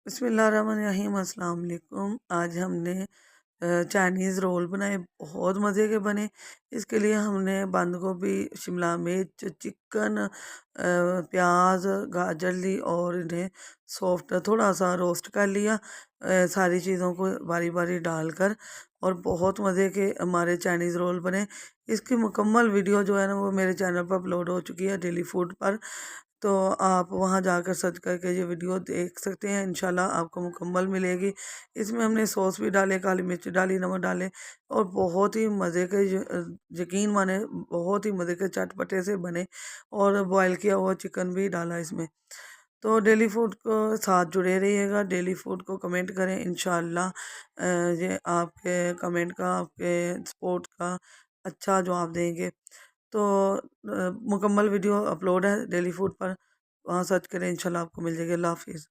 बिस्मिल्लाहिर्रहमानिर्रहीम अस्सलाम वालेकुम। आज हमने चाइनीज़ रोल बनाए, बहुत मज़े के बने। इसके लिए हमने बंद गोभी, शिमला मिर्च, चिकन, प्याज, गाजर ली और इन्हें सॉफ्ट थोड़ा सा रोस्ट कर लिया। सारी चीज़ों को बारी बारी डालकर और बहुत मज़े के हमारे चाइनीज़ रोल बने। इसकी मुकम्मल वीडियो जो है ना वो मेरे चैनल पर अपलोड हो चुकी है, डेली फूड पर। तो आप वहाँ जाकर सर्च करके ये वीडियो देख सकते हैं, इंशाल्लाह आपको मुकम्मल मिलेगी। इसमें हमने सॉस भी डाले, काली मिर्च डाली, नमक डाले और बहुत ही मज़े के यकीन माने बहुत ही मज़े के चटपटे से बने और बॉयल किया हुआ चिकन भी डाला इसमें। तो डेली फूड को साथ जुड़े रहिएगा, डेली फूड को कमेंट करें, इंशाल्लाह ये आपके कमेंट का, आपके सपोर्ट का अच्छा जवाब देंगे। तो मुकम्मल वीडियो अपलोड है डेली फूड पर, वहाँ सर्च करें, इंशाल्लाह आपको मिल जाएगी। अल्लाह हाफिज़।